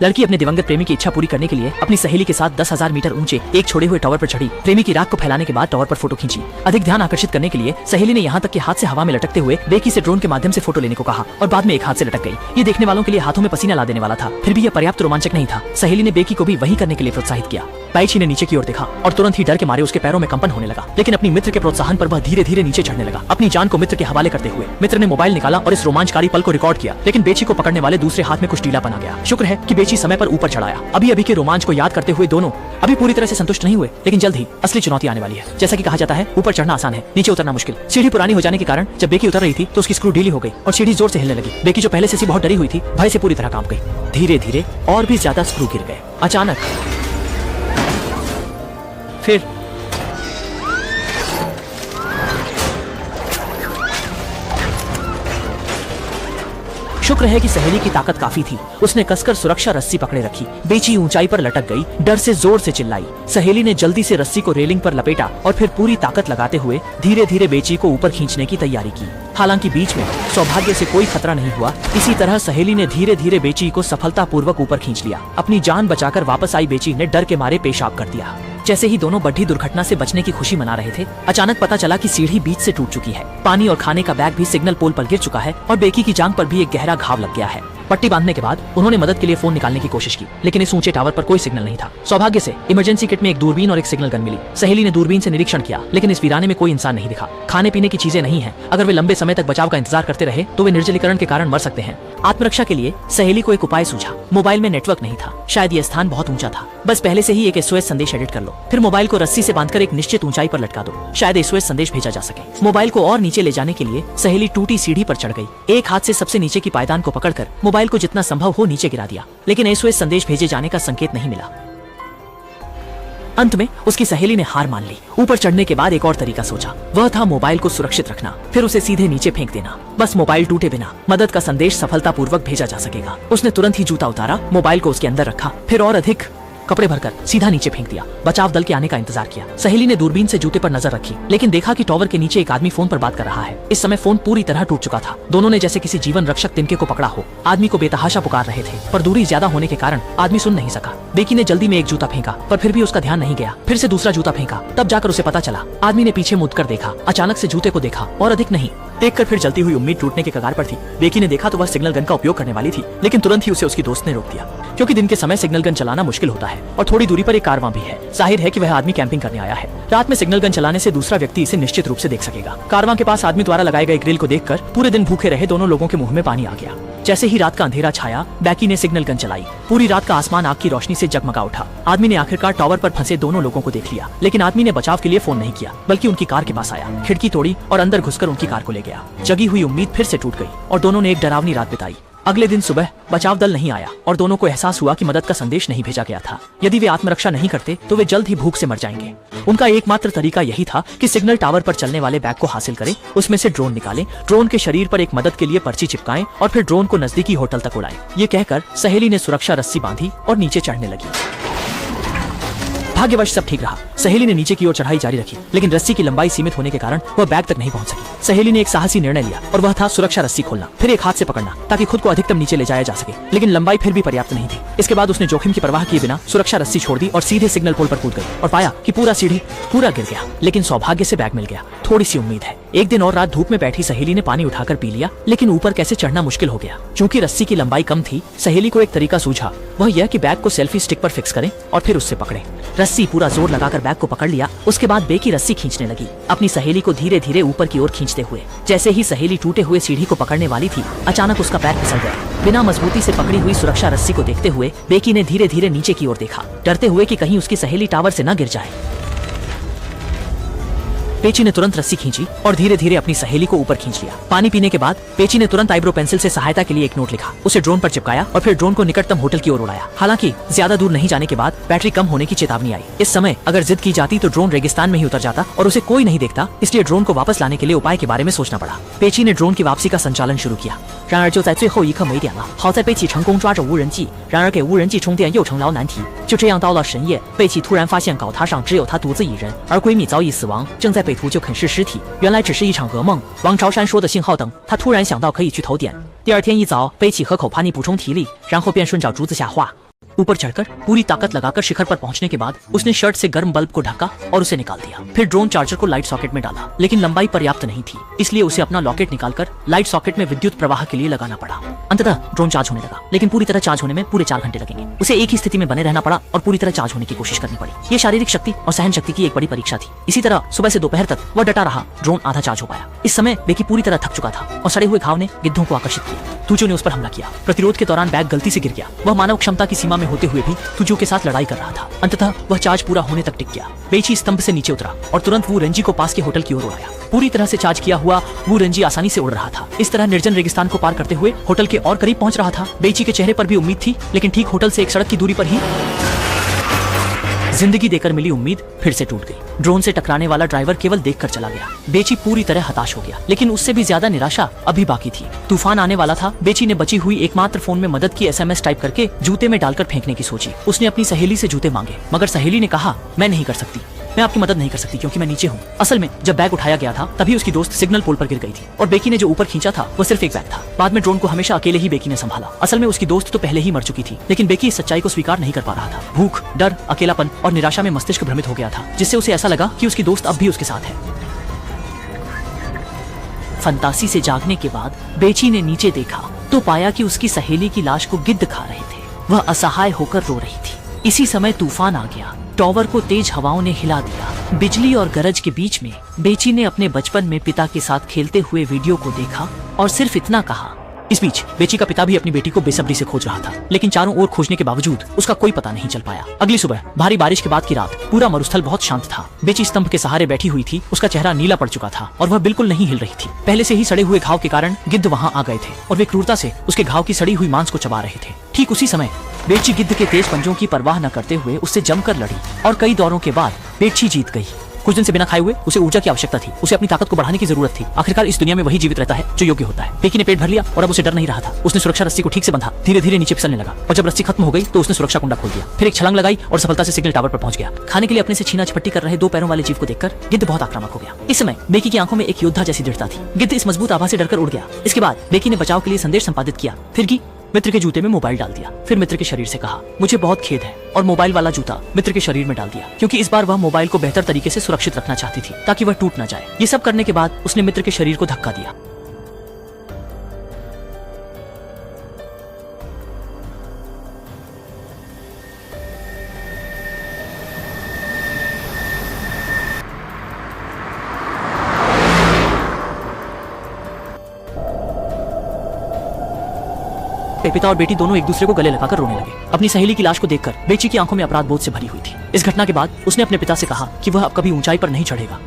लड़की अपने दिवंगत प्रेमी की इच्छा पूरी करने के लिए अपनी सहेली के साथ 10,000 मीटर ऊंचे एक छोड़े हुए टावर पर चढ़ी। प्रेमी की राख को फैलाने के बाद टावर पर फोटो खींची। अधिक ध्यान आकर्षित करने के लिए सहेली ने यहाँ तक कि हाथ से हवा में लटकते हुए बेकी से ड्रोन के माध्यम से फोटो लेने को कहा और बाद में एक हाथ से लटक गई। ये देखने वालों के लिए हाथों में पसीना ला देने वाला था, फिर भी यह पर्याप्त रोमांचक नहीं था। सहेली ने बेकी को भी वही करने के लिए प्रोत्साहित किया। बाइची ने नीचे की ओर देखा और तुरंत ही डर के मारे उसके पैरों में कंपन होने लगा, लेकिन अपनी मित्र के प्रोत्साहन पर वह धीरे धीरे नीचे चढ़ने लगा। अपनी जान को मित्र के हवाले करते हुए मित्र ने मोबाइल निकाला और इस रोमांचकारी पल को रिकॉर्ड किया, लेकिन बेची को पकड़ने वाले दूसरे हाथ में कुछ ढीलापन आ गया। शुक्र है कि बेची समय पर ऊपर चढ़ाया। अभी के रोमांच को याद करते हुए दोनों अभी पूरी तरह से संतुष्ट नहीं हुए, लेकिन जल्द ही असली चुनौती आने वाली है। जैसा कि कहा जाता है, ऊपर चढ़ना आसान है, नीचे उतरना मुश्किल। सीढ़ी पुरानी हो जाने के कारण जब बेकी उतर रही थी तो उसकी स्क्रू ढीली हो गई और सीढ़ी जोर से हिलने लगी। बेकी जो पहले से बहुत डरी हुई थी, भय से पूरी तरह कांप गई। धीरे धीरे और भी ज्यादा स्क्रू गिर गए। अचानक फिर शुक्र है कि सहेली की ताकत काफी थी। उसने कसकर सुरक्षा रस्सी पकड़े रखी। बेची ऊंचाई पर लटक गई, डर से जोर से चिल्लाई। सहेली ने जल्दी से रस्सी को रेलिंग पर लपेटा और फिर पूरी ताकत लगाते हुए धीरे धीरे बेची को ऊपर खींचने की तैयारी की। हालांकि बीच में सौभाग्य से कोई खतरा नहीं हुआ। इसी तरह सहेली ने धीरे धीरे बेची को सफलतापूर्वक ऊपर खींच लिया। अपनी जान बचाकर वापस आई बेची ने डर के मारे पेशाब कर दिया। जैसे ही दोनों बढ़ी दुर्घटना से बचने की खुशी मना रहे थे, अचानक पता चला कि सीढ़ी बीच से टूट चुकी है। पानी और खाने का बैग भी सिग्नल पोल पर गिर चुका है और बेकी की जांघ पर भी एक गहरा घाव लग गया है। पट्टी बांधने के बाद उन्होंने मदद के लिए फोन निकालने की कोशिश की, लेकिन इस ऊंचे टावर पर कोई सिग्नल नहीं था। सौभाग्य से इमरजेंसी किट में एक दूरबीन और एक सिग्नल गन मिली। सहेली ने दूरबीन से निरीक्षण किया, लेकिन इस वीराने में कोई इंसान नहीं दिखा। खाने पीने की चीजें नहीं है। अगर वे लंबे समय तक बचाव का इंतजार करते रहे तो वे निर्जलीकरण के कारण मर सकते हैं। आत्मरक्षा के लिए सहेली को एक उपाय सूझा। मोबाइल में नेटवर्क नहीं था, शायद यह स्थान बहुत ऊंचा था। बस पहले से ही एक SOS संदेश एडिट कर लो, फिर मोबाइल को रस्सी से बांधकर एक निश्चित ऊंचाई पर लटका दो, शायद SOS संदेश भेजा जा सके। मोबाइल को और नीचे ले जाने के लिए सहेली टूटी सीढ़ी पर चढ़ गई। एक हाथ से सबसे नीचे की पायदान को पकड़कर मोबाइल को जितना संभव हो नीचे गिरा दिया, लेकिन SOS संदेश भेजे जाने का संकेत नहीं मिला। अंत में उसकी सहेली ने हार मान ली। ऊपर चढ़ने के बाद एक और तरीका सोचा, वह था मोबाइल को सुरक्षित रखना, फिर उसे सीधे नीचे फेंक देना। बस मोबाइल टूटे बिना मदद का संदेश सफलतापूर्वक भेजा जा सकेगा। उसने तुरंत ही जूता उतारा, मोबाइल को उसके अंदर रखा, फिर और अधिक कपड़े भरकर सीधा नीचे फेंक दिया। बचाव दल के आने का इंतजार किया। सहेली ने दूरबीन से जूते पर नजर रखी, लेकिन देखा कि टावर के नीचे एक आदमी फोन पर बात कर रहा है। इस समय फोन पूरी तरह टूट चुका था। दोनों ने जैसे किसी जीवन रक्षक तिनके को पकड़ा हो। आदमी को बेतहाशा पुकार रहे थे, पर दूरी ज्यादा होने के कारण आदमी सुन नहीं सका। बेकी ने जल्दी में एक जूता फेंका, पर फिर भी उसका ध्यान नहीं गया। फिर से दूसरा जूता फेंका, तब जाकर उसे पता चला। आदमी ने पीछे मुड़कर देखा, अचानक से जूते को देखा और अधिक नहीं। देखकर फिर जलती हुई उम्मीद टूटने के कगार पर थी। बेकी ने देखा तो वह सिग्नल गन का उपयोग करने वाली थी, लेकिन तुरंत ही उसे उसकी दोस्त ने रोक दिया, क्योंकि दिन के समय सिग्नल गन चलाना मुश्किल होता है और थोड़ी दूरी पर एक कारवां भी है। जाहिर है कि वह आदमी कैंपिंग करने आया है। रात में सिग्नल गन चलाने से दूसरा व्यक्ति इसे निश्चित रूप से देख सकेगा। कारवां के पास आदमी द्वारा लगाए गए ग्रिल को देखकर पूरे दिन भूखे रहे दोनों लोगों के मुंह में पानी आ गया। जैसे ही रात का अंधेरा छाया, बेकी ने सिग्नल गन चलाई। पूरी रात का आसमान आग की रोशनी से जगमगा उठा। आदमी ने आखिरकार टावर पर फंसे दोनों लोगों को देख लिया, लेकिन आदमी ने बचाव के लिए फोन नहीं किया, बल्कि उनकी कार के पास आया, खिड़की तोड़ी और अंदर घुसकर उनकी कार को ले गया। जगी हुई उम्मीद फिर से टूट गई और दोनों ने एक डरावनी रात बिताई। अगले दिन सुबह बचाव दल नहीं आया और दोनों को एहसास हुआ कि मदद का संदेश नहीं भेजा गया था। यदि वे आत्मरक्षा नहीं करते तो वे जल्द ही भूख से मर जाएंगे। उनका एकमात्र तरीका यही था कि सिग्नल टावर पर चलने वाले बैग को हासिल करें, उसमें से ड्रोन निकालें, ड्रोन के शरीर पर एक मदद के लिए पर्ची चिपकाएं और फिर ड्रोन को नजदीकी होटल तक उड़ाएं। ये कहकर सहेली ने सुरक्षा रस्सी बांधी और नीचे चढ़ने लगी। भाग्यवश सब ठीक रहा। सहेली ने नीचे की ओर चढ़ाई जारी रखी, लेकिन रस्सी की लंबाई सीमित होने के कारण वह बैग तक नहीं पहुंच सकी। सहेली ने एक साहसी निर्णय लिया और वह था सुरक्षा रस्सी खोलना, फिर एक हाथ से पकड़ना ताकि खुद को अधिकतम नीचे ले जाया जा सके, लेकिन लंबाई फिर भी पर्याप्त नहीं थी। इसके बाद उसने जोखिम की परवाह किए बिना सुरक्षा रस्सी छोड़ दी और सीधे सिग्नल पोल पर कूद गई और पाया कि पूरा सीढ़ी पूरा गिर गया, लेकिन सौभाग्य से बैग मिल गया। थोड़ी सी उम्मीद है। एक दिन और रात धूप में बैठी सहेली ने पानी उठाकर पी लिया, लेकिन ऊपर कैसे चढ़ना मुश्किल हो गया। चूंकि रस्सी की लंबाई कम थी, सहेली को एक तरीका सूझा, वह यह कि बैग को सेल्फी स्टिक पर फिक्स करें और फिर उससे पकड़ें। रस्सी पूरा जोर लगाकर बैग को पकड़ लिया। उसके बाद बेकी रस्सी खींचने लगी, अपनी सहेली को धीरे धीरे ऊपर की ओर खींचते हुए। जैसे ही सहेली टूटे हुए सीढ़ी को पकड़ने वाली थी, अचानक उसका पैर फिसल गया। बिना मजबूती से पकड़ी हुई सुरक्षा रस्सी को देखते हुए बेकी ने धीरे धीरे नीचे की ओर देखा, डरते हुए कि कहीं उसकी सहेली टावर से न गिर जाए। पेची ने तुरंत रस्सी खींची और धीरे धीरे अपनी सहेली को ऊपर खींच लिया। पानी पीने के बाद पेची ने तुरंत आईब्रो पेंसिल से सहायता के लिए एक नोट लिखा, उसे ड्रोन पर चिपकाया और फिर ड्रोन को निकटतम होटल की ओर उड़ाया। हालांकि ज्यादा दूर नहीं जाने के बाद बैटरी कम होने की चेतावनी आई। इस समय अगर जिद की जाती तो ड्रोन रेगिस्तान में ही उतर जाता और उसे कोई नहीं देखता, इसलिए ड्रोन को वापस लाने के लिए उपाय के बारे में सोचना पड़ा। पेची ने ड्रोन की वापसी का संचालन शुरू किया।然而就在最后一刻没电了，好在贝奇成功抓着无人机，然而给无人机充电又成劳难题。就这样到了深夜，贝奇突然发现镐塔上只有她独自一人，而闺蜜早已死亡，正在北图就啃噬尸体。原来只是一场噩梦。王朝山说的信号灯，她突然想到可以去投点。第二天一早，贝奇和口帕尼补充体力，然后便顺着竹子下画。ऊपर चढ़कर पूरी ताकत लगाकर शिखर पर पहुंचने के बाद उसने शर्ट से गर्म बल्ब को ढका और उसे निकाल दिया। फिर ड्रोन चार्जर को लाइट सॉकेट में डाला, लेकिन लंबाई पर्याप्त नहीं थी, इसलिए उसे अपना लॉकेट निकालकर लाइट सॉकेट में विद्युत प्रवाह के लिए लगाना पड़ा। अंततः ड्रोन चार्ज होने लगा, लेकिन पूरी तरह चार्ज होने में पूरे 4 घंटे लगेंगे। उसे एक ही स्थिति में बने रहना पड़ा और पूरी तरह चार्ज होने की कोशिश करनी पड़ी। ये शारीरिक शक्ति और सहन शक्ति की एक बड़ी परीक्षा थी। इसी तरह सुबह से दोपहर तक वह डटा रहा। ड्रोन आधा चार्ज हो पाया। इस समय बेकी पूरी तरह थक चुका था और सड़े हुए घाव ने गिद्धों को आकर्षित किया। तुजो ने उस पर हमला किया। प्रतिरोध के दौरान बैग गलती से गिर गया। वह मानव क्षमता की सीमा में होते हुए भी तुजो के साथ लड़ाई कर रहा था। अंततः वह चार्ज पूरा होने तक टिक गया। बेची स्तंभ से नीचे उतरा और तुरंत वो रेंजी को पास के होटल की ओर उड़ाया। पूरी तरह से चार्ज किया हुआ वो रेंजी आसानी से उड़ रहा था। इस तरह निर्जन रेगिस्तान को पार करते हुए होटल के और करीब पहुंच रहा था। बेची के चेहरे पर भी उम्मीद थी, लेकिन ठीक होटल से एक सड़क की दूरी पर ही जिंदगी देकर मिली उम्मीद फिर से टूट गई। ड्रोन से टकराने वाला ड्राइवर केवल देखकर चला गया। बेची पूरी तरह हताश हो गया, लेकिन उससे भी ज्यादा निराशा अभी बाकी थी। तूफान आने वाला था। बेची ने बची हुई एकमात्र फोन में मदद की SMS टाइप करके जूते में डालकर फेंकने की सोची। उसने अपनी सहेली से जूते मांगे, मगर सहेली ने कहा, मैं नहीं कर सकती, मैं आपकी मदद नहीं कर सकती क्योंकि मैं नीचे हूँ। असल में जब बैग उठाया गया था तभी उसकी दोस्त सिग्नल पोल पर गिर गई थी और बेकी ने जो ऊपर खींचा था वो सिर्फ एक बैग था। बाद में ड्रोन को हमेशा अकेले ही बेकी ने संभाला। असल में उसकी दोस्त तो पहले ही मर चुकी थी, लेकिन बेकी इस सच्चाई को स्वीकार नहीं कर पा रहा था। भूख, डर, अकेलापन और निराशा में मस्तिष्क भ्रमित हो गया था, जिससे उसे ऐसा लगा कि उसकी दोस्त अब भी उसके साथ है। फंतासी से जागने के बाद बेची ने नीचे देखा तो पाया कि उसकी सहेली की लाश को गिद्ध खा रहे थे। वह असहाय होकर रो रही थी। इसी समय तूफान आ गया। टॉवर को तेज हवाओं ने हिला दिया। बिजली और गरज के बीच में बेची ने अपने बचपन में पिता के साथ खेलते हुए वीडियो को देखा और सिर्फ इतना कहा। इस बीच बेची का पिता भी अपनी बेटी को बेसब्री से खोज रहा था, लेकिन चारों ओर खोजने के बावजूद उसका कोई पता नहीं चल पाया। अगली सुबह भारी बारिश के बाद की रात, पूरा मरुस्थल बहुत शांत था। बेची स्तंभ के सहारे बैठी हुई थी। उसका चेहरा नीला पड़ चुका था और वह बिल्कुल नहीं हिल रही थी। पहले से ही सड़े हुए घाव के कारण गिद्ध वहां आ गए थे और वे क्रूरता से उसके घाव की सड़ी हुई मांस को चबा रहे थे। ठीक उसी समय बेची गिद्ध के तेज पंजों की परवाह न करते हुए उससे जमकर लड़ी और कई दौरों के बाद बेची जीत गई। कुछ दिन से बिना खाए हुए उसे ऊर्जा की आवश्यकता थी। उसे अपनी ताकत को बढ़ाने की जरूरत थी। आखिरकार इस दुनिया में वही जीवित रहता है जो योग्य होता है। बेकी ने पेट भर लिया और अब उसे डर नहीं रहा था। उसने सुरक्षा रस्सी को ठीक से बंधा, धीरे धीरे नीचे फिसलने लगा और जब रस्सी खत्म हो गई तो उसने सुरक्षा कुंडा खोल दिया। फिर एक छलांग लगाई और सफलता से सिग्नल टावर पर पहुंच गया। खाने के लिए अपने से छीना झपट्टी कर रहे 2 पैरों वाले जीव को देखकर गिद्ध बहुत आक्रामक हो गया। इस समय बेकी की आंखों में एक योद्धा जैसी दृढ़ता थी। गिद्ध इस मजबूत आभा से डरकर उड़ गया। इसके बाद बेकी ने बचाव के लिए संदेश संपादित किया, फिर की मित्र के जूते में मोबाइल डाल दिया। फिर मित्र के शरीर से कहा, मुझे बहुत खेद है, और मोबाइल वाला जूता मित्र के शरीर में डाल दिया, क्योंकि इस बार वह मोबाइल को बेहतर तरीके से सुरक्षित रखना चाहती थी ताकि वह टूट न जाए। ये सब करने के बाद उसने मित्र के शरीर को धक्का दिया। पिता और बेटी दोनों एक दूसरे को गले लगाकर रोने लगे। अपनी सहेली की लाश को देखकर बेची की आंखों में अपराध बोध से भरी हुई थी। इस घटना के बाद उसने अपने पिता से कहा कि वह अब कभी ऊंचाई पर नहीं चढ़ेगा।